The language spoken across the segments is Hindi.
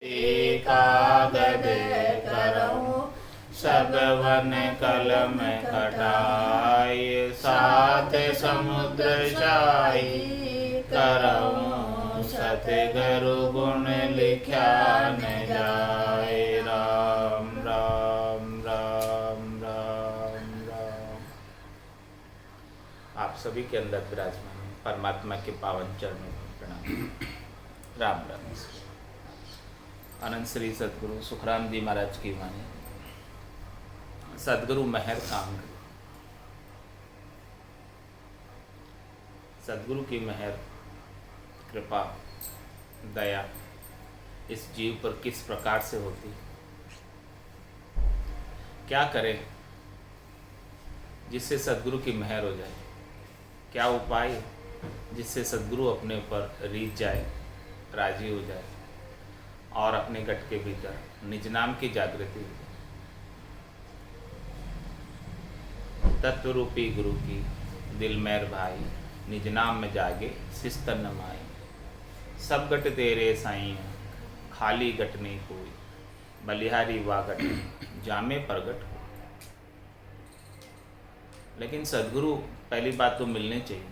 कागद करऊं सब वन कलम कटाई, साथ समुद्र शाही करऊं सतगुरु गुण लिख्या न जाए। राम राम राम राम राम। आप सभी के अंदर विराजमान परमात्मा के पावन चरणों में प्रणाम। राम राम। अनंत श्री सदगुरु सुखराम जी महाराज की वाणी। सदगुरु मेहर काम। सदगुरु की मेहर, कृपा, दया इस जीव पर किस प्रकार से होती, क्या करें जिससे सदगुरु की मेहर हो जाए, क्या उपाय जिससे सदगुरु अपने ऊपर रीझ जाए, राजी हो जाए और अपने गट के भीतर निज नाम की जागृति हो। तत्व रूपी गुरु की दिल मेर भाई, निज नाम में जागे सिस्तन नमाई। सब गट तेरे साईं, खाली गट नहीं कोई, बलिहारी वा गट जामे प्रगट हो। लेकिन सदगुरु पहली बात तो मिलने चाहिए,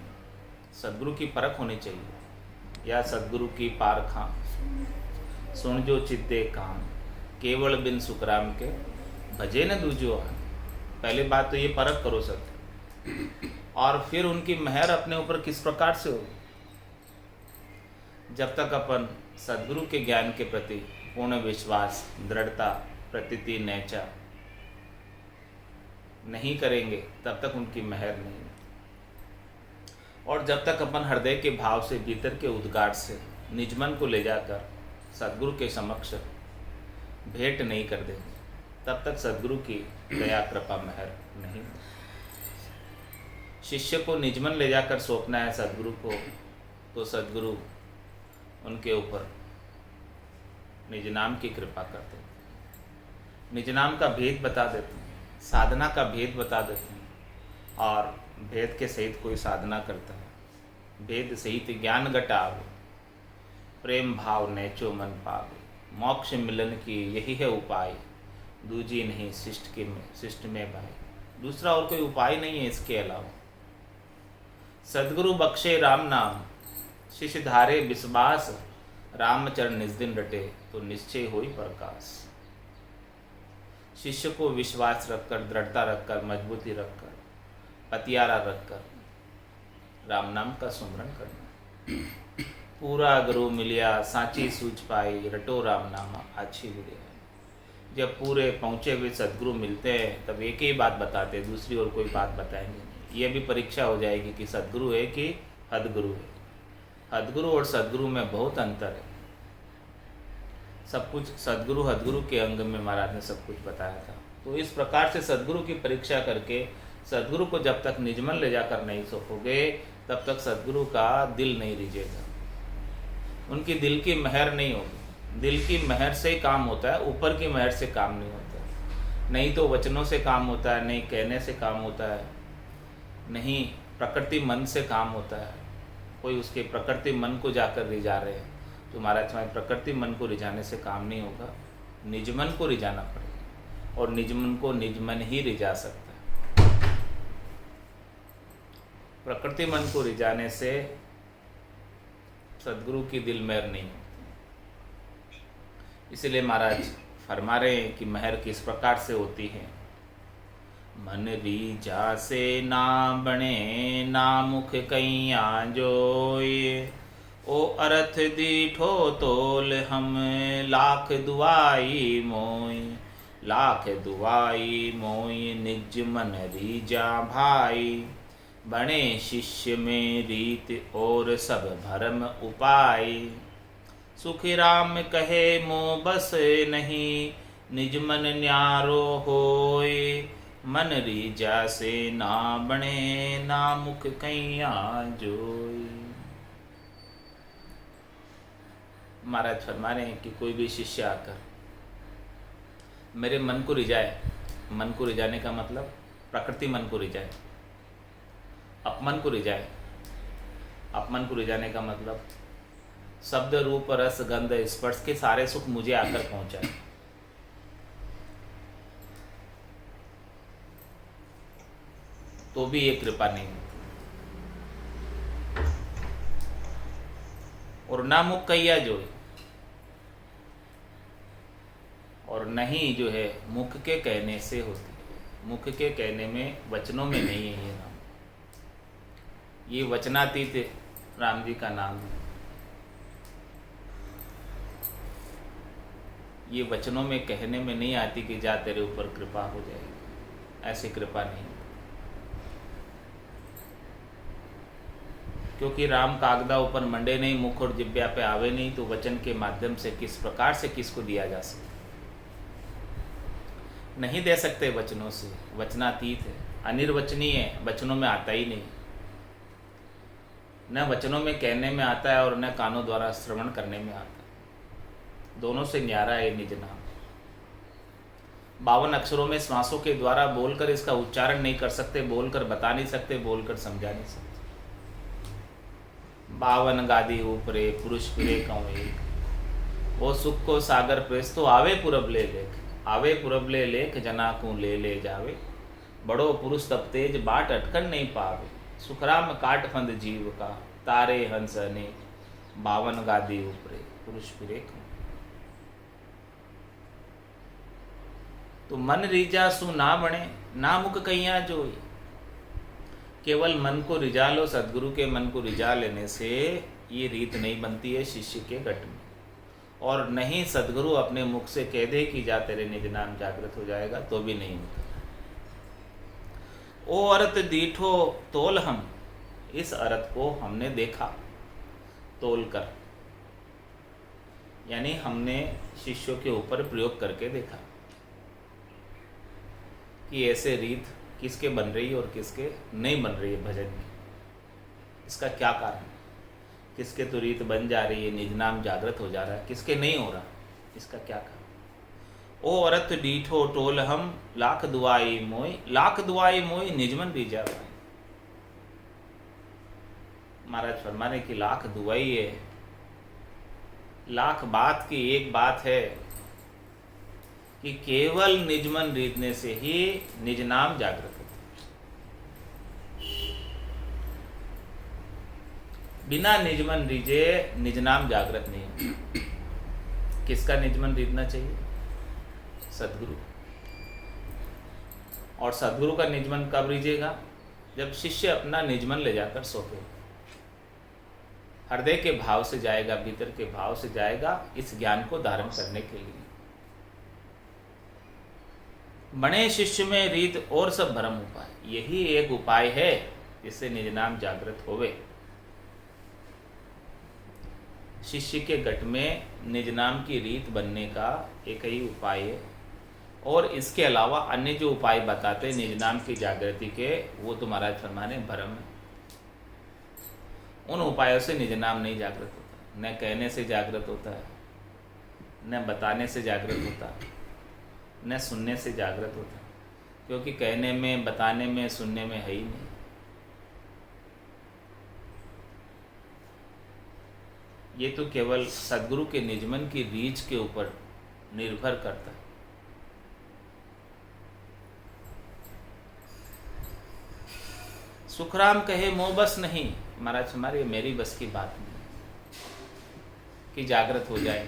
सदगुरु की परख होनी चाहिए। या सदगुरु की पारखा सुन जो चित्ते काम, केवल बिन सुखराम के भजे न दूजो आन। पहली बात तो ये परख करो सत्य, और फिर उनकी मेहर अपने ऊपर किस प्रकार से हो। जब तक अपन सदगुरु के ज्ञान के प्रति पूर्ण विश्वास, दृढ़ता, प्रतीति, नैचा नहीं करेंगे तब तक उनकी मेहर नहीं। और जब तक अपन हृदय के भाव से, भीतर के उद्गार से निज मन को ले जाकर सदगुरु के समक्ष भेंट नहीं कर देंगे तब तक सदगुरु की दया, कृपा, मेहर नहीं। शिष्य को निज मन ले जाकर सौंपना है सदगुरु को, तो सदगुरु उनके ऊपर निज नाम की कृपा करते हैं, निज नाम का भेद बता देते हैं, साधना का भेद बता देते हैं। और भेद के सहित कोई साधना करता है, भेद सहित ज्ञान घटावे, प्रेम भाव नैचो मन पावे। मोक्ष मिलन की यही है उपाय, दूजी नहीं शिष्ट में भाई। दूसरा और कोई उपाय नहीं है इसके अलावा। सदगुरु बख्शे राम नाम, शिष्य धारे विश्वास। रामचरण निज दिन रटे, तो निश्चय होई प्रकाश। शिष्य को विश्वास रखकर, दृढ़ता रखकर, मजबूती रखकर, पतियारा रखकर राम नाम का सुमरन करना। पूरा गुरु मिलिया सांची सूझ पाई, रटो राम नामा अच्छी विद्या। जब पूरे पहुँचे हुए सदगुरु मिलते हैं तब एक ही बात बताते, दूसरी और कोई बात बताएंगे नहीं। ये भी परीक्षा हो जाएगी कि सदगुरु है कि हदगुरु है। हदगुरु और सदगुरु में बहुत अंतर है। सब कुछ सदगुरु हदगुरु के अंग में महाराज ने सब कुछ बताया था। तो इस प्रकार से सदगुरु की परीक्षा करके सदगुरु को जब तक निज मन ले जाकर नहीं सौंपोगे तब तक सदगुरु का दिल नहीं रिझेगा, उनकी दिल की मेहर नहीं होगी। दिल की मेहर से ही काम होता है, ऊपर की मेहर से काम नहीं होता। नहीं तो वचनों से काम होता है, नहीं कहने से काम होता है, नहीं प्रकृति मन से काम होता है। कोई उसके प्रकृति मन को जाकर रिझा रहे हैं, तो महाराज हमारे प्रकृति मन को रिझाने से काम नहीं होगा, निज मन को रिझाना पड़ेगा। और निज मन को निज मन ही रिझा सकता है। प्रकृति मन को रिझाने से सदगुरु की दिल मेहर नहीं होती। इसलिए महाराज फरमा रहे हैं कि मेहर किस प्रकार से होती है। मन रीझा से ना बने, ना मुख कैया जोए। ओ अर्थ दीठो तोल हम, लाख दुआई मोय। लाख दुआई मोय, निज मन रीझा भाई। बने शिष्य में रीत और सब भरम उपाय। सुखी राम कहे मो बस नहीं, निज मन न्यारो होय। मन रीझा से ना बने, ना मुख कैया जोय। महाराज फरमा रहे हैं कि कोई भी शिष्य आकर मेरे मन को रिझाए। मन को रिझाने का मतलब प्रकृति मन को रिझाए, अपमन को रिझाए। अपमन को रिझाने का मतलब शब्द रूप रस गंध स्पर्श के सारे सुख मुझे आकर पहुंचाए। तो भी ये कृपा नहीं होती। और ना मुख कैया जो है, और नहीं जो है मुख के कहने से होती है। मुख के कहने में, वचनों में नहीं है ये नाम। ये वचनातीत राम जी का नाम है। ये वचनों में कहने में नहीं आती कि जा तेरे ऊपर कृपा हो जाएगी, ऐसी कृपा नहीं। क्योंकि राम कागदा ऊपर मंडे नहीं, मुख और जिब्या पे आवे नहीं, तो वचन के माध्यम से किस प्रकार से किसको दिया जा सकता? नहीं दे सकते वचनों से। वचनातीत है, अनिर्वचनीय है, वचनों में आता ही नहीं। न वचनों में कहने में आता है और न कानों द्वारा श्रवण करने में आता है। दोनों से न्यारा है निज नाम। 52 अक्षरों में श्वासों के द्वारा बोलकर इसका उच्चारण नहीं कर सकते, बोलकर बता नहीं सकते, बोलकर समझा नहीं सकते। 52 गादी ऊपरे पुरुष फिरे कौं एक, वो सुख को सागर प्रेस तो आवे पुरब ले लेख, आवे पुरब ले लेख जना को ले जावे, बड़ो पुरुष तब तेज बाट अटकन नहीं पावे, सुखराम काट फंद जीव का तारे हंस अनेक, 52 गादी ऊपरे पुरुष फिरे कौं। तो मन रीजा सु ना बने, ना मुख कैया जोई। केवल मन को रिझा लो, सदगुरु के मन को रिझा लेने से ये रीत नहीं बनती है शिष्य के घट में। और नहीं सदगुरु अपने मुख से कह दे कि जा तेरे निज नाम जागृत हो जाएगा, तो भी नहीं होता। ओ अरत दीठो तोल हम, इस अरत को हमने देखा तोल कर, यानी हमने शिष्यों के ऊपर प्रयोग करके देखा कि ऐसे रीत किसके बन रही है और किसके नहीं बन रही है भजन की। इसका क्या कारण है? किसके तो रीत बन जा रही है, निज नाम जागृत हो जा रहा है, किसके नहीं हो रहा, इसका क्या कारण? ओ अरत डीठो टोल हम, लाख दुआई मोई, लाख दुआई मोई निजमन रीजा भाई। महाराज फरमाने की लाख दुआई है, लाख बात की एक बात है कि केवल निजमन रीतने से ही निज नाम जागृत होता है। बिना निजमन रीजे निज नाम जागृत नहीं होता। किसका निजमन रीतना चाहिए? सदगुरु। और सदगुरु का निजमन कब रीजेगा? जब शिष्य अपना निजमन ले जाकर सौंपे, हृदय के भाव से जाएगा, भीतर के भाव से जाएगा, इस ज्ञान को धारण करने के लिए। बने शिष्य में रीत और सब भरम उपाय, यही एक उपाय है जिससे निज नाम जागृत होवे। शिष्य के घट में निज नाम की रीत बनने का एक ही उपाय है, और इसके अलावा अन्य जो उपाय बताते निज नाम की जागृति के, वो तो महाराज फरमाने भरम है। उन उपायों से निज नाम नहीं जागृत होता। न कहने से जागृत होता है, न बताने से जागृत होता है, न सुनने से जागृत होता है। क्योंकि कहने में, बताने में, सुनने में है ही नहीं। ये तो केवल सदगुरु के निजमन की रीच के ऊपर निर्भर करता है। सुखराम कहे मोह बस नहीं, महाराज हमारी मेरी बस की बात नहीं कि जागृत हो जाए,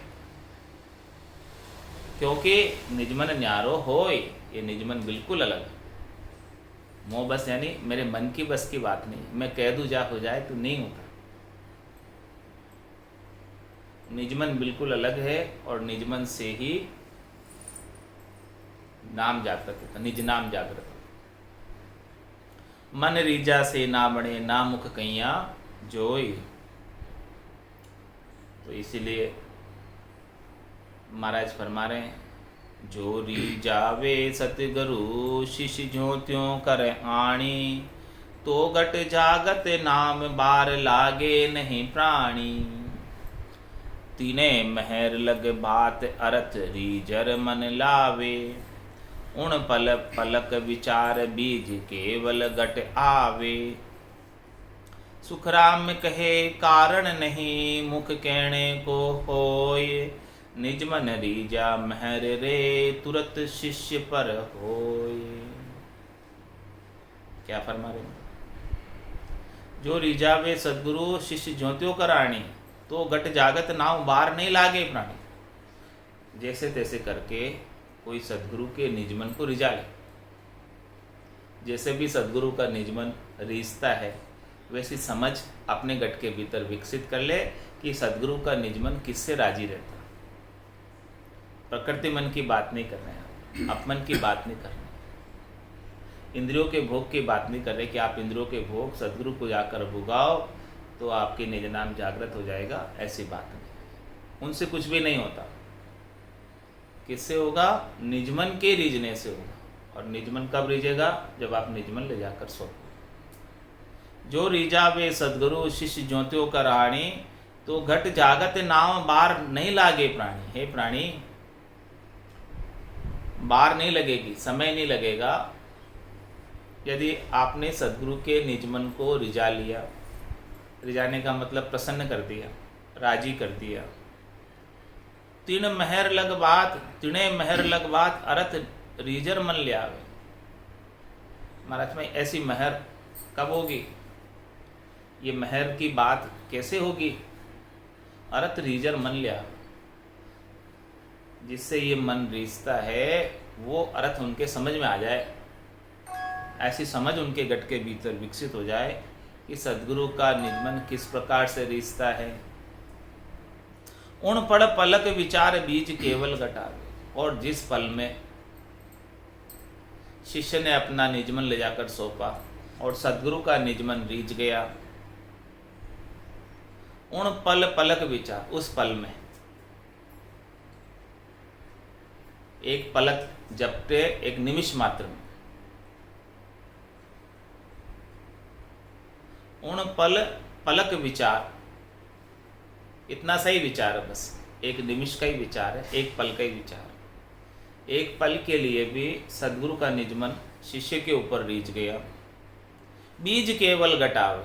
क्योंकि निजमन न्यारो होय, ये निजमन बिल्कुल अलग है। मोह बस यानी मेरे मन की बस की बात नहीं, मैं कह दूं जा हो जाए तो नहीं होता। निजमन बिल्कुल अलग है, और निजमन से ही नाम जागृत होता, निज नाम जागृत होता। मन रीजा से ना बने, ना मुख कैया जोई। तो इसीलिए महाराज फरमा रहे हैं, जो रीजावे सतगुरु शिष्य ज्यों त्यों कर आणी, तो गट जागत नाम बार लागे नहीं प्राणी। तीने महर लग बात अरथ रीजर मन लावे, उन पलक विचार बीज केवल गट आवे। सुखराम कहे कारण नहीं, मुख कहने को होय। निज मन रीजा महर रे, तुरत शिष्य पर होय। क्या फरमा रहे? जो रिजावे सदगुरु शिष्य ज्योतियों कराणी, तो घट जागत नाव बार नहीं लागे प्राणी। जैसे तैसे करके कोई सदगुरु के निजमन को रिझा ले। जैसे भी सदगुरु का निजमन रीझता है, वैसी समझ अपने गट के भीतर विकसित कर ले कि सदगुरु का निजमन किससे राजी रहता। प्रकृति मन की बात नहीं कर रहे हैं, अपमन की बात नहीं कर रहे, इंद्रियों के भोग की बात नहीं कर रहे कि आप इंद्रियों के भोग सदगुरु को जाकर भुगाओ तो आपके निज नाम जागृत हो जाएगा। ऐसी बात नहीं, उनसे कुछ भी नहीं होता। किससे होगा? निजमन के रीझने से होगा। और निजमन कब रीझेगा? जब आप निजमन ले जाकर सो। जो रीझावे सदगुरु शिष्य ज्योतियों का राणी, तो घट जागत नाव बार नहीं लागे प्राणी। हे प्राणी, बार नहीं लगेगी, समय नहीं लगेगा। यदि आपने सदगुरु के निजमन को रिझा लिया, रिझाने का मतलब प्रसन्न कर दिया, राजी कर दिया। तीन महर लग बात, तिणे महर लग बात, अरथ रीजर मन ले आवे। महाराज में ऐसी महर कब होगी? ये महर की बात कैसे होगी? अरथ रीजर मन ले आवे। जिससे ये मन रीझता है वो अर्थ उनके समझ में आ जाए। ऐसी समझ उनके गट के भीतर विकसित हो जाए कि सदगुरु का निजमन किस प्रकार से रीझता है। उन पड़ पलक विचार बीज केवल घटावे। और जिस पल में शिष्य ने अपना निजमन ले जाकर सौंपा और सदगुरु का निजमन रीझ गया, उन पल पलक विचार, उस पल में एक पलक झपटे, एक निमिष मात्र में, उन पल पलक विचार, इतना सही विचार है, बस एक निमिष का ही विचार है, एक पल का ही विचार। एक पल के लिए भी सदगुरु का निजमन शिष्य के ऊपर रीझ गया। बीज केवल घटावे,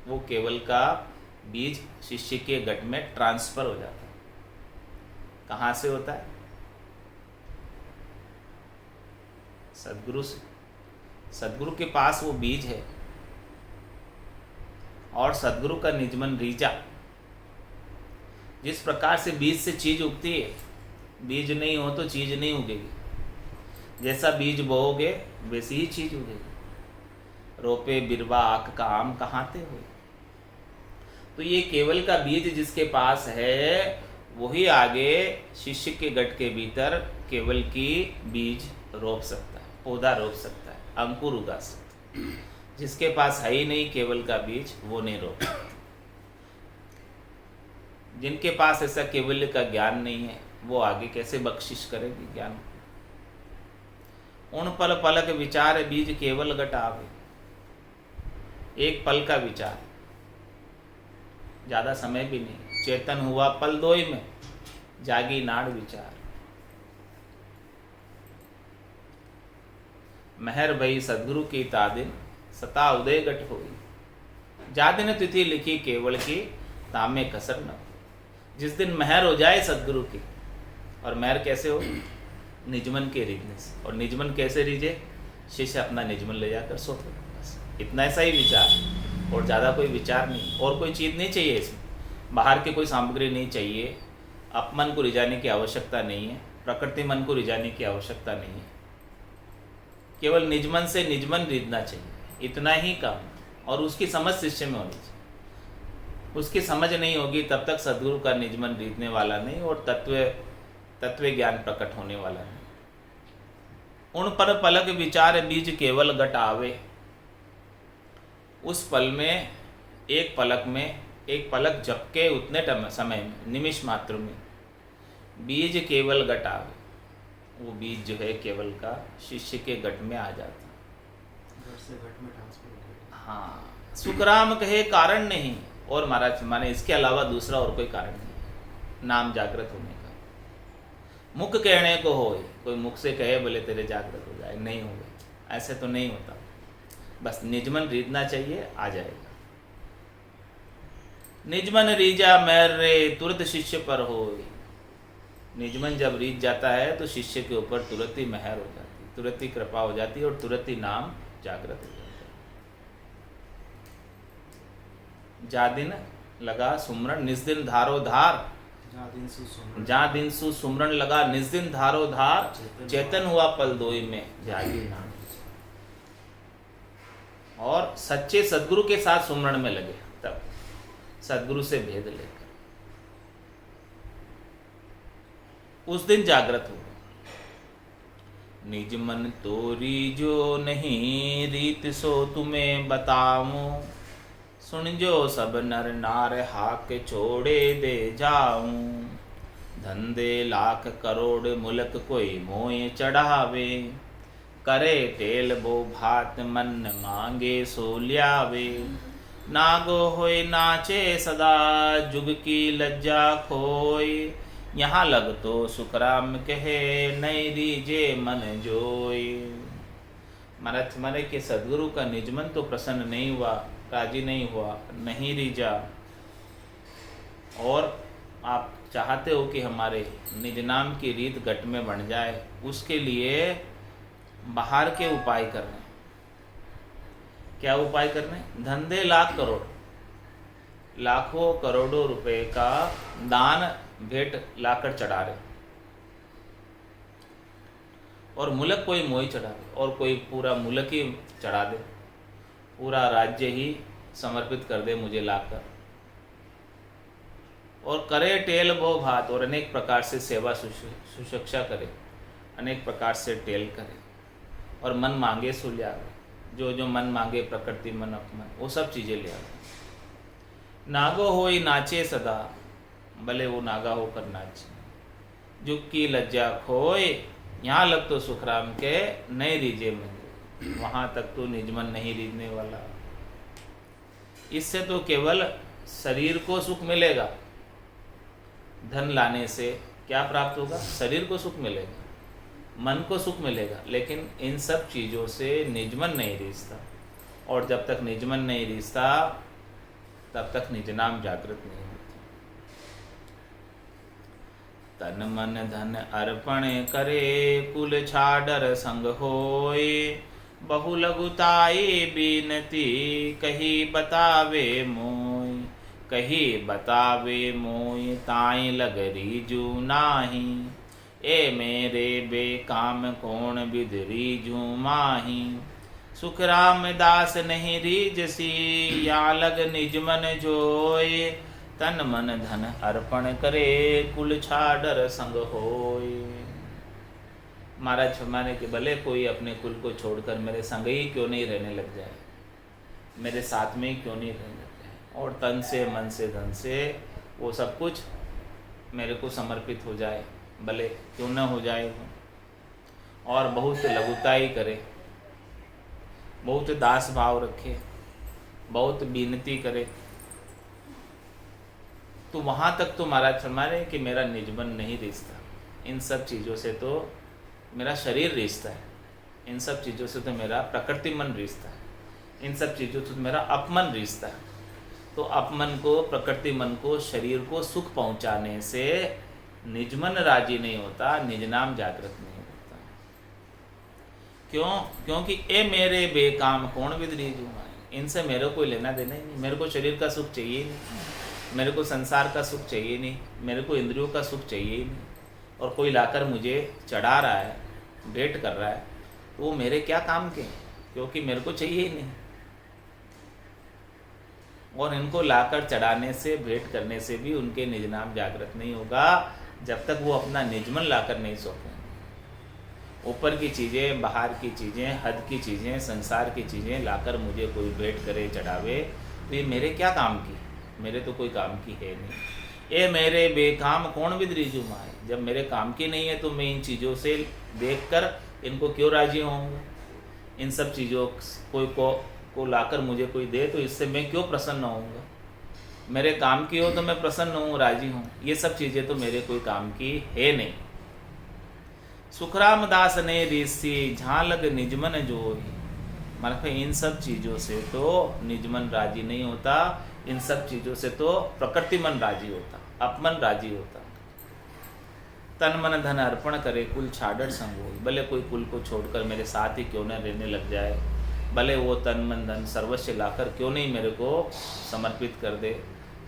वो केवल का बीज शिष्य के घट में ट्रांसफर हो जाता है। कहाँ से होता है? सदगुरु से। सदगुरु के पास वो बीज है और सदगुरु का निजमन रीझा। जिस प्रकार से बीज से चीज उगती है, बीज नहीं हो तो चीज नहीं उगेगी। जैसा बीज बोओगे वैसी ही चीज उगेगी। रोपे बिरवा आक का आम कहाँते हो। तो ये केवल का बीज जिसके पास है वही आगे शिष्य के गट के भीतर केवल की बीज रोप सकता है, पौधा रोप सकता है, अंकुर उगा सकता है। जिसके पास है ही नहीं केवल का बीज, वो नहीं रोप सकता। जिनके पास ऐसा केवल्य का ज्ञान नहीं है वो आगे कैसे बख्शिश करेगी ज्ञान। उन पल पलक विचार बीज केवल घटावे। एक पल का विचार, ज्यादा समय भी नहीं। चेतन हुआ पल दोई में, जागी नाड़ विचार। महर भई सदगुरु की तादिन, सता उदय घट होई। जादिन तिथि लिखी केवल की, तामे कसर न। जिस दिन महर हो जाए सदगुरु की, और महर कैसे हो? निजमन के रीझने से। और निजमन कैसे रीझे? शिष्य अपना निजमन ले जाकर सो। बस इतना ऐसा ही विचार, और ज़्यादा कोई विचार नहीं, और कोई चीज़ नहीं चाहिए इसमें। बाहर की कोई सामग्री नहीं चाहिए। अपमन को रिझाने की आवश्यकता नहीं है, प्रकृति मन को रिझाने की आवश्यकता नहीं है। केवल निजमन से निजमन रीझना चाहिए, इतना ही काम। और उसकी समझ शिष्य में होनी चाहिए। उसकी समझ नहीं होगी तब तक सदगुरु का निजमन रीझने वाला नहीं और तत्व ज्ञान प्रकट होने वाला नहीं। उन पर पलक विचार बीज केवल घट आवे। उस पल में, एक पलक में, एक पलक झपके उतने समय में, निमिष मात्र में बीज केवल घट आवे। वो बीज जो है केवल का शिष्य के घट में आ जाता है, घट से घट में ट्रांसफर हो गया। हाँ। सुखराम कहे कारण नहीं। और महाराज माने इसके अलावा दूसरा और कोई कारण नहीं नाम जागृत होने का। मुख कहने को हो, कोई मुख से कहे बोले तेरे जागृत हो जाए, नहीं होगा। ऐसे तो नहीं होता। बस निजमन रीझना चाहिए, आ जाएगा। निजमन रीजा मैर रे तुरंत शिष्य पर होए। निजमन जब रीझ जाता है तो शिष्य के ऊपर तुरंत ही मेहर हो जाती है, तुरंत ही कृपा हो जाती है और तुरंत ही नाम जागृत हो जाता है। जा दिन लगा सुमरण निज दिन धारो धार, जहाँ दिन सुसुमरण जहाँ दिन सु सुमरण लगा निज दिन धारो धार, चेतन हुआ पल दोई में जागी नाम। और सच्चे सदगुरु के साथ सुमरण में लगे, तब सदगुरु से भेद लेकर उस दिन जागृत हुआ। निज मन तोरी जो नहीं रीत सो तुम्हें बताऊं, सुन जो सब नर नार हाक छोड़े दे जाऊं। धंधे लाख करोड़ मुलक कोई मोए चढ़ावे, करे टेल बो भात मन मांगे सो ल्यावे। नागो होए नाचे सदा जुग की लज्जा खोए, यहाँ लग तो सुखराम कहे नई रीजे मन जोए। महाराज माने कि सदगुरु का निजमन तो प्रसन्न नहीं हुआ, राजी नहीं हुआ, नहीं रीजा। और आप चाहते हो कि हमारे निज नाम की रीत घट में बन जाए, उसके लिए बाहर के उपाय कर रहे हैं। क्या उपाय कर रहे हैं? धंधे लाख करोड़, लाखों करोड़ों रुपए का दान भेंट लाकर चढ़ा रहे, और मुल्क कोई मोही चढ़ा दे, और कोई पूरा मुल्क ही चढ़ा दे, पूरा राज्य ही समर्पित कर दे मुझे लाकर, और करे टेल भो भात, और अनेक प्रकार से सेवा सुशिक्षा करे, अनेक प्रकार से टेल करे, और मन मांगे सो ले आवे, जो जो मन मांगे प्रकृति मन अपमन वो सब चीज़ें ले आवे। नागो होई नाचे सदा, भले वो नागा होकर नाचे, जुग की लज्जा खोए, यहाँ लग तो सुखराम के नए रीजे में, वहाँ तक तो निजमन नहीं रीझने वाला। इससे तो केवल शरीर को सुख मिलेगा, धन लाने से क्या प्राप्त होगा? शरीर को सुख मिलेगा, मन को सुख मिलेगा, लेकिन इन सब चीज़ों से निजमन नहीं रीझता, और जब तक निजमन नहीं रीझता तब तक निज नाम जागृत नहीं होता। तन मन धन अर्पण करे, कुल छाडर संग होए, बहु लघुताई बीनती, कही बतावे मोय, कही बतावे मोय, ताई लग रीजू नाही, ए मेरे बेकाम कौन विद रीजू माही। सुख राम दास नहीं रीजसी, या लग निज मन जोए, तन मन धन अर्पण करे, कुल छाडर संग होए। महाराज फरमाने के भले कोई अपने कुल को छोड़कर मेरे संग ही क्यों नहीं रहने लग जाए, मेरे साथ में ही क्यों नहीं रहने लग जाए, और तन से मन से धन से वो सब कुछ मेरे को समर्पित हो जाए, भले क्यों न हो जाए वो, और बहुत लघुताई करे, बहुत दास भाव रखे, बहुत विनती करे, तो वहाँ तक तो महाराज फरमा रहे हैं कि मेरा निजमन नहीं रिश्ता। इन सब चीज़ों से तो मेरा शरीर रिश्ता है, इन सब चीज़ों से तो मेरा प्रकृति मन रिश्ता है, इन सब चीज़ों से तो मेरा अपमन रिश्ता है। तो अपमन को, प्रकृति मन को, शरीर को सुख पहुँचाने से निजमन राजी नहीं होता, निज नाम जागृत नहीं होता। क्यों? क्योंकि ए मेरे बेकाम कौन विद रीजू माही, इनसे मेरे को लेना देना ही नहीं। मेरे को शरीर का सुख चाहिए नहीं, मेरे को संसार का सुख चाहिए नहीं, मेरे को इंद्रियों का सुख चाहिए ही नहीं, और कोई लाकर मुझे चढ़ा रहा है, भेंट कर रहा है, तो वो मेरे क्या काम के, क्योंकि मेरे को चाहिए ही नहीं। और इनको लाकर चढ़ाने से, भेंट करने से भी उनके निज नाम जागृत नहीं होगा, जब तक वो अपना निजमन लाकर नहीं सौंपेंगे। ऊपर की चीज़ें, बाहर की चीज़ें, हद की चीज़ें, संसार की चीज़ें लाकर मुझे कोई भेंट करे, चढ़ावे, तो ये मेरे क्या काम की, मेरे तो कोई काम की है नहीं। ए मेरे बेकाम कौन विद रीजू माहे, जब मेरे काम की नहीं है तो मैं इन चीज़ों से देखकर इनको क्यों राजी होऊंगा। इन सब चीज़ों कोई को लाकर मुझे कोई दे तो इससे मैं क्यों प्रसन्न होऊंगा। मेरे काम की हो तो मैं प्रसन्न हूँ, राजी हूँ, ये सब चीज़ें तो मेरे कोई काम की है नहीं। सुखराम दास ने रीसी, जहाँ लग निजमन जो, मतलब इन सब चीज़ों से तो निजमन राजी नहीं होता, इन सब चीज़ों से तो प्रकृति मन राजी होता, अपमन राजी होता। तन मन धन अर्पण करे कुल छाड़र संगोई, भले कोई कुल को छोड़कर मेरे साथ ही क्यों न रहने लग जाए, भले वो तन मन धन सर्वस्व लाकर क्यों नहीं मेरे को समर्पित कर दे,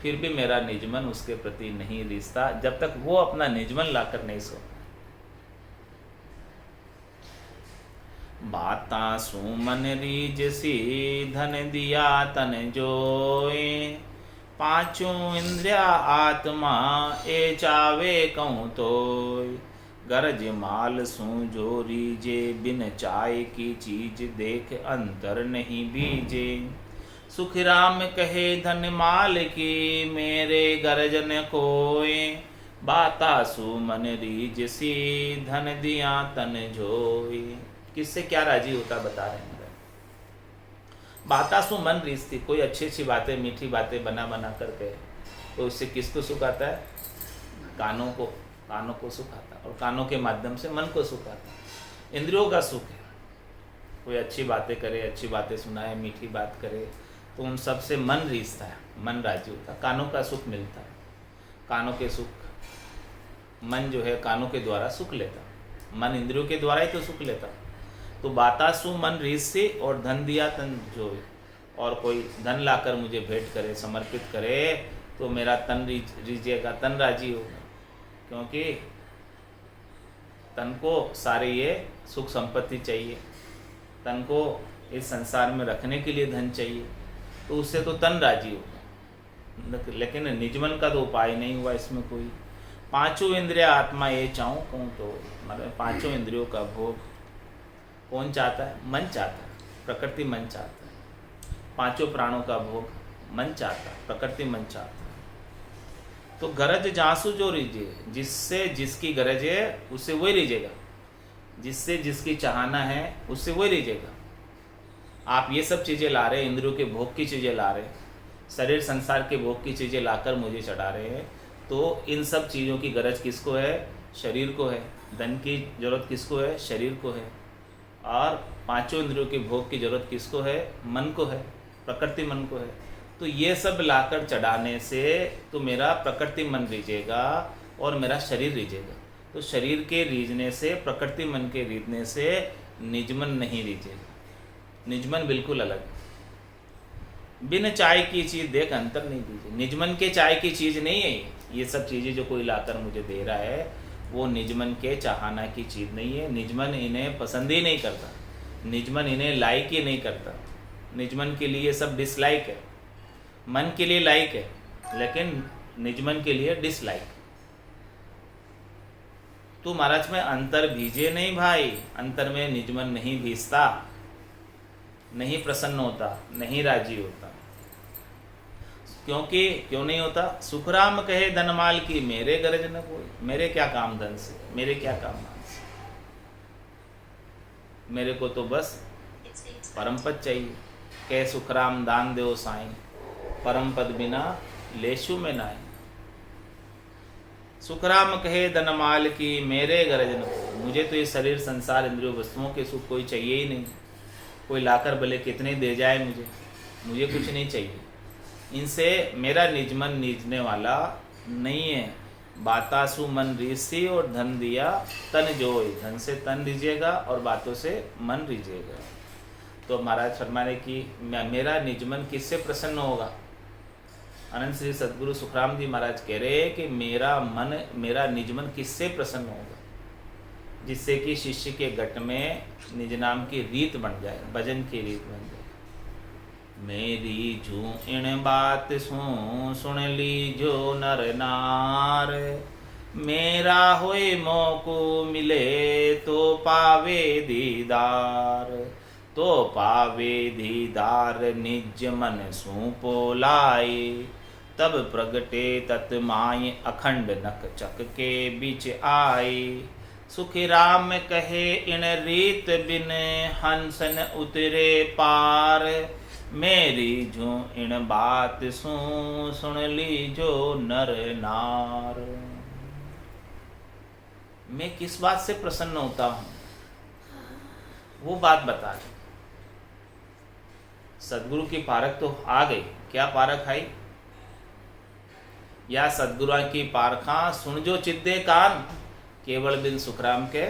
फिर भी मेरा निजमन उसके प्रति नहीं रिश्ता जब तक वो अपना निजमन लाकर नहीं सो। बाता सुमन रीज सी धन दिया तन जोए, पांचों इंद्रिया आत्मा ए चावे कहूँ तो, गरज माल सू जो रीजे बिन चाय की चीज देख अंतर नहीं बीजे, सुख राम कहे धन माल की मेरे गरज न कोय, बाता सुमन रीज सी धन दिया तन जोई। किससे क्या राजी होता बता रहे हैं। बातासु मन रीस थी, कोई अच्छी अच्छी बातें मीठी बातें बना बना करके, तो उससे किसको सुख आता है? कानों को सुख आता है, और कानों के माध्यम से मन को सुख आता है। इंद्रियों का सुख है, कोई अच्छी बातें करे, अच्छी बातें सुनाए, मीठी बात करे, तो उन सब से मन रीसता है, मन राजी होता है, कानों का सुख मिलता है। कानों के सुख मन जो है कानों के द्वारा सुख लेता, मन इंद्रियों के द्वारा ही तो सुख लेता। तो बातासु मन रीस से और धन दिया तन जो, और कोई धन लाकर मुझे भेंट करे, समर्पित करे, तो मेरा तन रीजेगा, तन राजी होगा, क्योंकि तन को सारे ये सुख संपत्ति चाहिए, तन को इस संसार में रखने के लिए धन चाहिए, तो उससे तो तन राजी होगा। लेकिन निजमन का तो उपाय नहीं हुआ इसमें कोई। पांचों इंद्रिया आत्मा ये चाहूँ कहूँ तो, मतलब पांचों इंद्रियों का भोग कौन चाहता है? मन चाहता है, प्रकृति मन चाहता है। पांचों प्राणों का भोग मन चाहता है, प्रकृति मन चाहता है। तो गरज जांसू जो रीजे, जिससे जिसकी गरज है उससे वही रीजेगा, जिससे जिसकी चाहना है उससे वही रीजेगा। आप ये सब चीज़ें ला रहे, इंद्रियों के भोग की चीज़ें ला रहे, शरीर संसार के भोग की चीज़ें लाकर मुझे चढ़ा रहे हैं, तो इन सब चीज़ों की गरज किसको है? शरीर को है। धन की जरूरत किसको है? शरीर को है। और पांचों इंद्रियों के भोग की जरूरत किसको है? मन को है, प्रकृति मन को है। तो ये सब लाकर चढ़ाने से तो मेरा प्रकृति मन रीझेगा और मेरा शरीर रीझेगा। तो शरीर के रीझने से, प्रकृति मन के रीझने से निजमन नहीं रीझेगा। निजमन बिल्कुल अलग। बिन चाय की चीज़ देख अंतर नहीं दीजिए। निजमन के चाय की चीज़ नहीं है ये सब चीज़ें जो कोई लाकर मुझे दे रहा है, वो निजमन के चाहना की चीज़ नहीं है। निजमन इन्हें पसंद ही नहीं करता, निजमन इन्हें लाइक ही नहीं करता। निजमन के लिए सब डिसलाइक है, मन के लिए लाइक है, लेकिन निजमन के लिए डिसलाइक। तो महाराज में अंतर भीजे नहीं भाई, अंतर में निजमन नहीं भीजता, नहीं प्रसन्न होता, नहीं राजी होता। क्योंकि क्यों नहीं होता? सुखराम कहे धनमाल की मेरे गरज न कोई। मेरे क्या काम धन से, मेरे क्या काम मान से, मेरे को तो बस परम पद चाहिए। कह सुखराम दान दो साईं, परम पद बिना लेशु में नाई। सुखराम कहे धनमाल की मेरे गरज न कोई। मुझे तो ये शरीर संसार इंद्रियों वस्तुओं के सुख कोई चाहिए ही नहीं। कोई लाकर भले कितने दे जाए मुझे कुछ नहीं चाहिए। इनसे मेरा निजमन नीजने वाला नहीं है। बातासु मन रीसी और धन दिया तन जोई। धन से तन रीजेगा और बातों से मन रीजेगा। तो महाराज फरमाने की मेरा निजमन किससे प्रसन्न होगा? अनंत श्री सद्गुरु सुखराम जी महाराज कह रहे हैं कि मेरा मन, मेरा निजमन किससे प्रसन्न होगा? जिससे कि शिष्य के घट में निज नाम की रीत बन जाए, भजन की रीत बन जाए। मेरी जू इन बात सुन ली जो नर नार, मेरा होए मौको मिले तो पावे दीदार। तो पावे दीदार निज मन सूपो लाए, तब प्रगटे तत्माय अखंड नक चक के बीच आए। सुखी राम कहे इन रीत बिन हंसन उतरे पार, मेरी जो इन बात सुन ली जो नर नार। मैं किस बात से प्रसन्न होता हूँ वो बात बता रहे। सदगुरु की पारख तो आ गई। क्या पारख आई? या सदगुरुआ की पारखा सुन जो चिद्दे कान, केवल बिन सुखराम के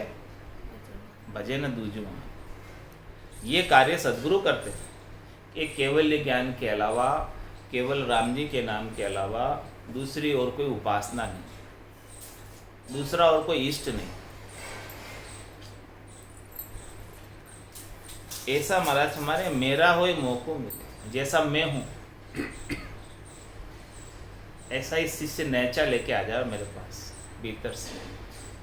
भजे न दूजू। ये कार्य सदगुरु करते हैं कि केवल ज्ञान के अलावा, केवल राम जी के नाम के अलावा दूसरी और कोई उपासना नहीं, दूसरा और कोई इष्ट नहीं। ऐसा महाराज हमारे मेरा होए मोको मिले, जैसा मैं हूं ऐसा ही शिष्य नैचा लेके आ जाए मेरे पास, भीतर से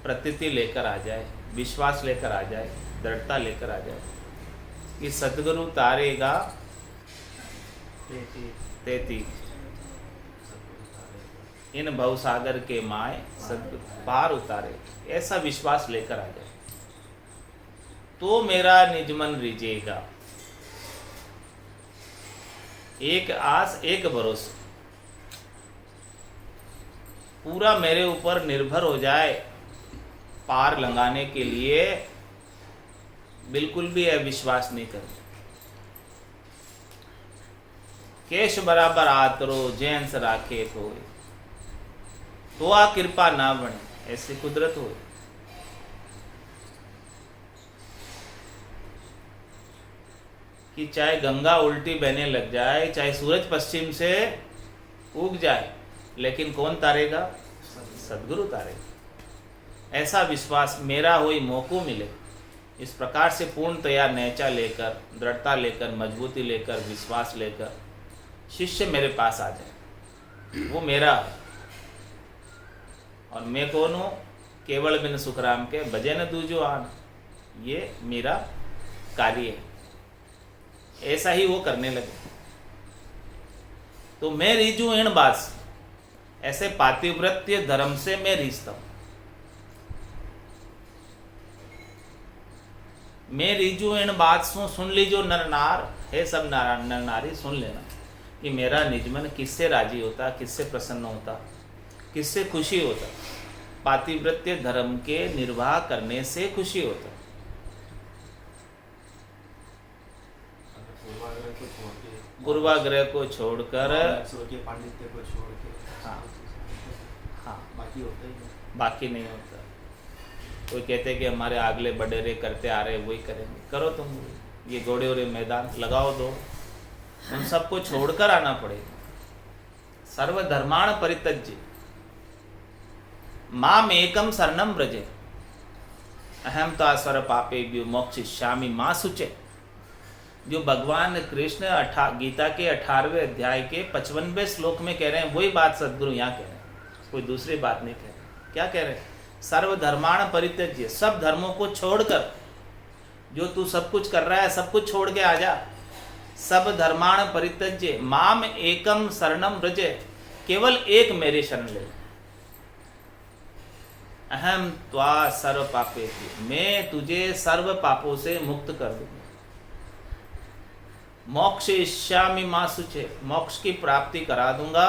प्रतीति लेकर आ जाए, विश्वास लेकर आ जाए, दृढ़ता लेकर आ जाए कि सतगुरु तारेगा तेती इन भवसागर के माए सतगुरु पार उतारे, ऐसा विश्वास लेकर आ जाए तो मेरा निजमन रिझेगा। एक आस एक भरोसा पूरा मेरे ऊपर निर्भर हो जाए, पार लगाने के लिए बिल्कुल भी अविश्वास नहीं करो। केश बराबर आतरो जैंस राखे कोई, तो आ कृपा ना बने, ऐसी कुदरत हो। कि चाहे गंगा उल्टी बहने लग जाए, चाहे सूरज पश्चिम से उग जाए, लेकिन कौन तारेगा? सदगुरु तारेगा। ऐसा विश्वास मेरा होई मोको मिले, इस प्रकार से पूर्णतया नैचा लेकर, दृढ़ता लेकर, मजबूती लेकर, विश्वास लेकर शिष्य मेरे पास आ जाए, वो मेरा है। और मैं कौन हूँ? केवल बिन सुखराम के भजे न दूजो आन, ये मेरा कार्य है। ऐसा ही वो करने लगे तो मैं रीझू इन बात से, ऐसे पातिव्रत्य धर्म से मैं रीझता हूं। मैं रीझू इन बात सु सुन लीजो नर नार, है सब नर नारी सुन लेना कि मेरा निजमन किससे राजी होता, किससे प्रसन्न होता, किससे खुशी होता। पातिव्रत्य धर्म के निर्वाह करने से खुशी होता। पूर्वाग्रह को छोड़कर, पांडित्य को छोड़ के, हाँ हाँ, बाकी होता ही नहीं। बाकी नहीं होता। कोई कहते कि हमारे आगले बडेरे करते आ रहे वही करेंगे, करो तुम, ये घोड़े और मैदान लगाओ दो, उन सबको छोड़कर आना पड़ेगा। सर्वधर्माण परित्यज्य माम एकम शरणम व्रजे अहम तास्वर पापेभ्यो मोक्षयिष्यामि मा शुचे। जो भगवान कृष्ण गीता के 18वें अध्याय के 55वें श्लोक में कह रहे हैं, वही बात सदगुरु यहाँ कह रहे हैं, कोई दूसरी बात नहीं कह रहे। क्या कह रहे हैं? सर्वधर्माण परित्यज्य, सब धर्मों को छोड़कर, जो तू सब कुछ कर रहा है सब कुछ छोड़ के आ जा। सब धर्माण परित्यज्य माम एकम शरणम व्रज, केवल एक मेरी शरण ले। अहम त्वा सर्व पापे, मैं तुझे सर्व पापों से मुक्त कर दूंगा। मोक्षयिष्यामि मा शुचे, मोक्ष की प्राप्ति करा दूंगा,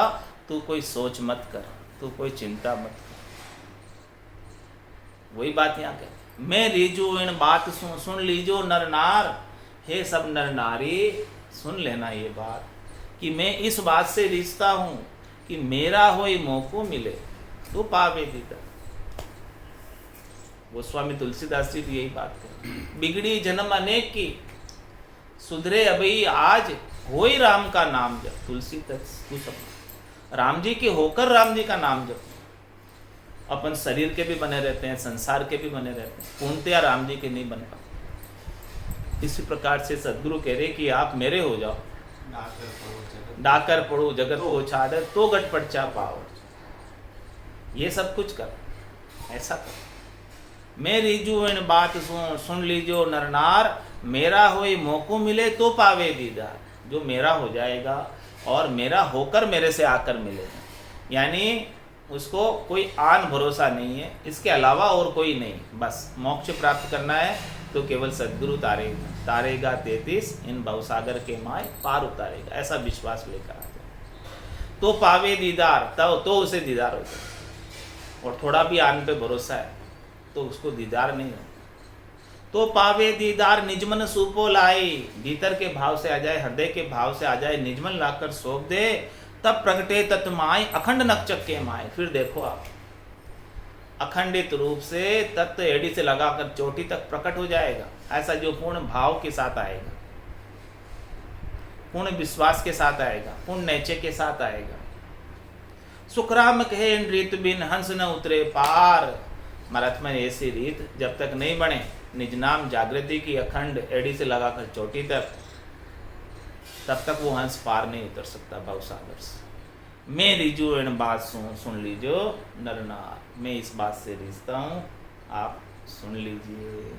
तू कोई सोच मत कर, तू कोई चिंता मत कर। वही बात यहाँ कह, मैं रीझू इन बात सुन लीजो नर नार, हे सब नर नारी सुन लेना ये बात कि मैं इस बात से रीझता हूँ कि मेरा होई मोको मिले तो पावे दीदा। गोस्वामी तुलसीदास जी भी यही बात करें, बिगड़ी जन्म अनेक की, सुधरे अभी आज होई राम का नाम जप। तुलसी तक तू सब राम जी के होकर राम जी का नाम जप। अपन शरीर के भी बने रहते हैं, संसार के भी बने रहते हैं, पूर्णतया राम जी के नहीं बन पाते। इसी प्रकार से सदगुरु कह रहे कि आप मेरे हो जाओ, डाकर पढ़ो जगत को छाड़, तो गट पड़चा पाओ। ये सब कुछ कर, ऐसा कर। मैं रीझू इन बात सुन लीजो नर नार, मेरा होई मोको मिले तो पावे दीदार। जो मेरा हो जाएगा और मेरा होकर मेरे से आकर मिलेगा, यानी उसको कोई आन भरोसा नहीं है, इसके अलावा और कोई नहीं। बस मोक्ष प्राप्त करना है तो केवल सदगुरु तारेगा 33 इन भवसागर के माय पार उतारेगा। ऐसा विश्वास लेकर आ जाए तो पावे दीदार, तो उसे दीदार हो जाए। और थोड़ा भी आन पे भरोसा है तो उसको दीदार नहीं हो। तो पावे दीदार निजमन सूपो लाए, भीतर के भाव से आ जाए, हृदय के भाव से आ जाए, निजमन लाकर सौंप दे तब प्रगटे तत्माय अखंड नक्षके माय। फिर देखो आप, अखंडित रूप से तत्व एड़ी से लगाकर चोटी तक प्रकट हो जाएगा। ऐसा जो पूर्ण भाव के साथ आएगा, पूर्ण विश्वास के साथ आएगा, पूर्ण नैचे के साथ आएगा। सुखराम कहे रीत बिन हंस न उतरे पार। महाराज में ऐसी रीत जब तक नहीं बने निज नाम जागृति की अखंड एड़ी से लगाकर चोटी तक, तब तक वो हंस पार नहीं उतर सकता भव सागर से। मैं रिजू इन बात सुन लीजिए नर नार, मैं इस बात से रिझता हूँ, आप सुन लीजिए।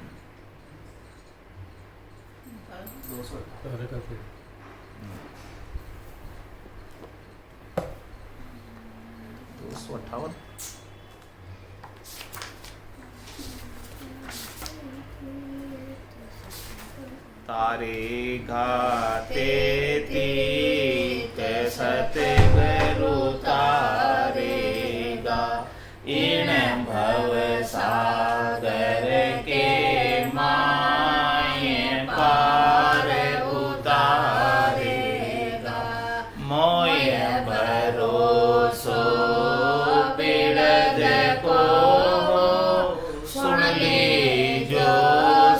258 तारे घाते तीत सतगुरु तारेगा, इन भव सागर के माय पार उतारेगा। मोय भरोसो बिरद को सुन लीजो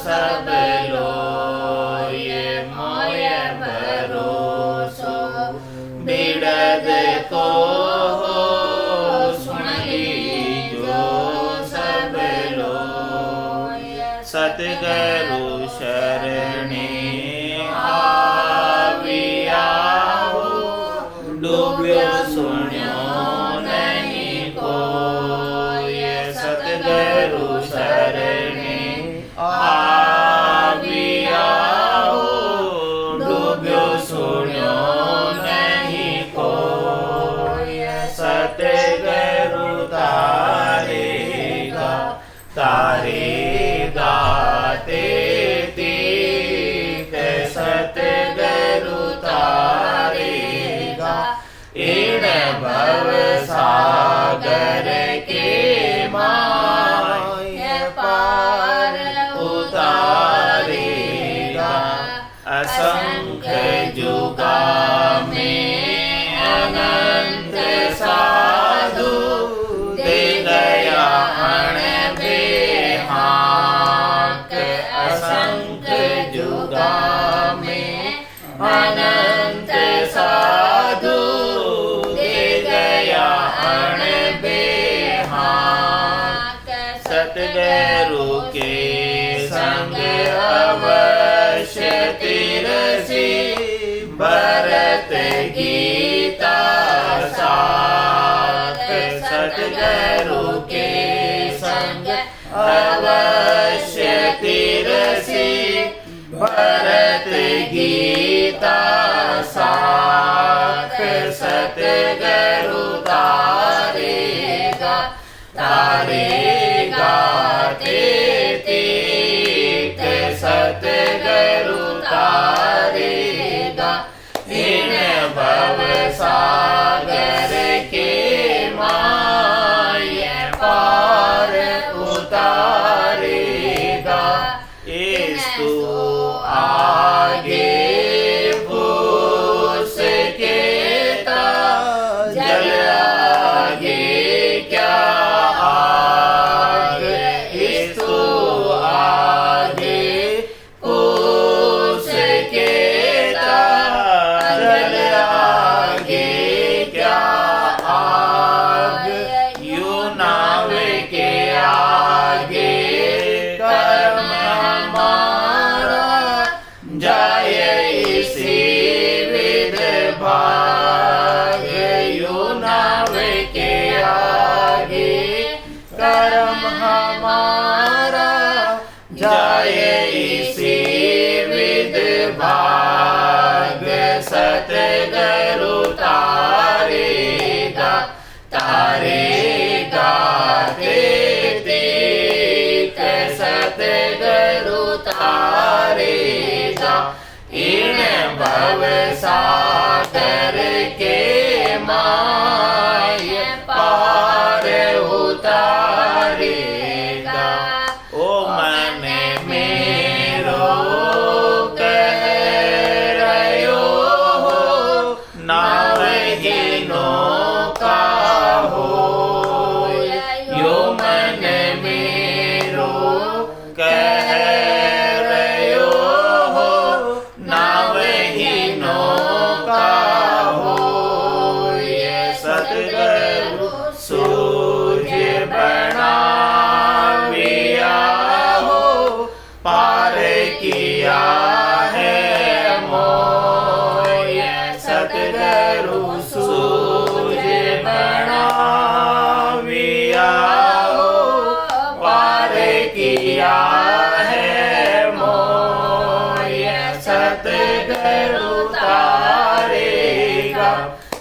सब लोग, मोय भरोसो बिरद को सुन लीजो सब लोग। सतगुरु शरणे आविया हो, डूब्यो सुन्यो नहीं कोई। सतगुरु शरणे आविया हो, डूब्यो सुन्यो नहीं कोई। सतगुरु तारेगा, तारेगा ते तीत सतगुरु तारेगा, इन भव सागर के माय पार उतारेगा। असंख्य जुगा में अनंत साधु, दे गया अण बेहाक। असंख्य जुगा में अनंत साधु, दे गया अण बेहाक। सतगुरु के संग अवश्य तिरसी, भरत गीता साथ। सतगुरु के संग अवश्य तिरसी, भरत गीता साथ। सतगुरु तारेगा, तारेगा ते तीत सतगुरु तारेगा, इन भव सागर के माय पार उतारेगा। इस्तु आगे भूस के जल आगे क्या आग। इस्तु आगे भूस के जल आगे क्या आग। यू नाव के आगे कर्म हमारा, जाय इसी विध भाग। यू नाव के आगे कर्म हमारा, जाय इसी विध भाग। सतगुरु तारेगा, तारेगा ते तीत सतगुरु तारेगा, इन भव सागर के माय पार उतारेगा। ओ मन मेरो कह रयो हो, नाव ही कह रयो हो, नावहीनों का हो। ये सतगुरु सूझ बनाविया हो, पार किया है मोह। ये सतगुरु सूझ बनाविया हो, पार किया है मोह। ये सतगुरु तारेगा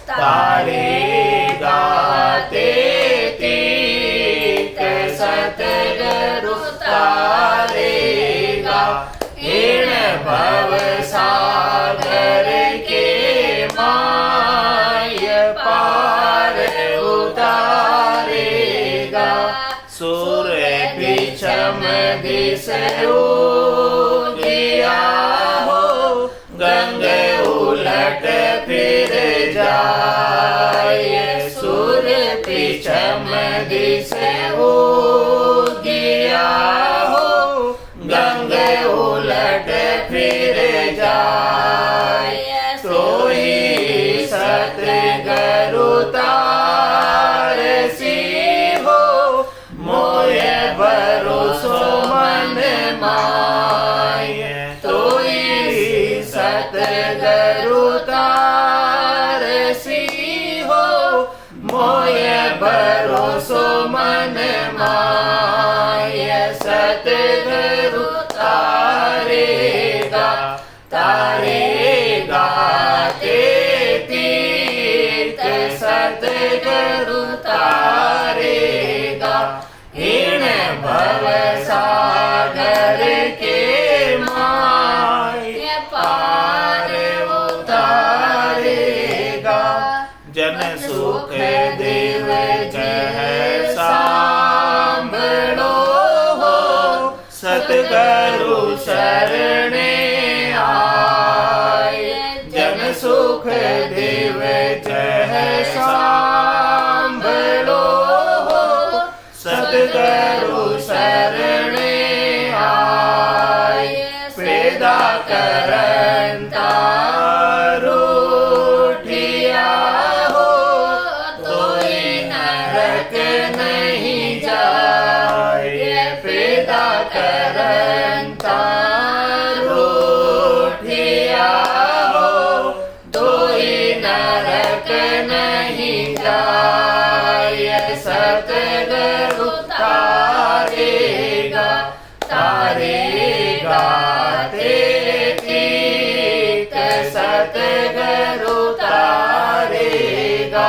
तारेगा तीत। सतगुरु तारेगा इन भव सागर के माय, पार उतारेगा। सूर्य पिछम दिस उगिया हो, गंगे उलट फिर जाए। सूर्य पिछम दिस उगिया हो, गंगे उलट फिर जाए। तो ही सतगुरु तारसी हो, मोय भरोसो मन माय। तो ही सतगुरु तारसी हो, मोय भरोसो मन माय। सतगुरु तारेगा तारेगा तीत। सतगुरु तारेगा इन भव सागर के माय, पार उतारेगा। जन सुख देव जह सांभळो हो, सतगुरु शरणे आए। जन सुख देव जह सांभळो हो, सतगुरु शरणे आए। पैदा करंता रूठिया हो, तोई नरक नहीं जाए। पैदा करंता रूठिया हो, तोई नरक नहीं जाए। सतगुरु तारेगा तारेगा तीत। सतगुरु तारेगा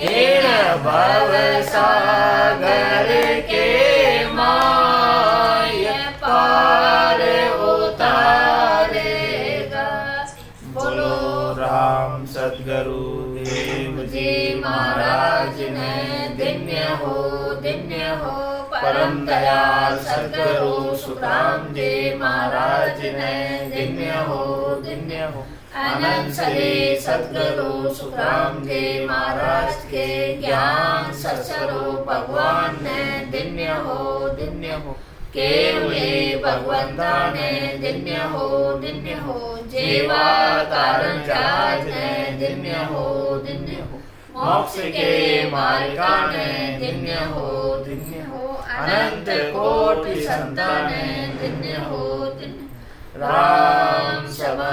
इन भव सागर के माय, पार उतारेगा। बोलो राम सतगुरु देव जी महाराज ने। धन्य हो परम दयाल सतगुरु सुखराम जी महाराज ने। धन्य हो अनंत श्री सतगुरु सुखराम जी महाराज के ज्ञान सत्स्वरूप भगवान ने। धन्य हो केवले भगवंता ने। धन्य हो जीवा कारण जाज ने। धन्य हो मोक्ष के मालिका ने। धन्य हो अनंत कोटि संतान ने। धन्य हो राम सभा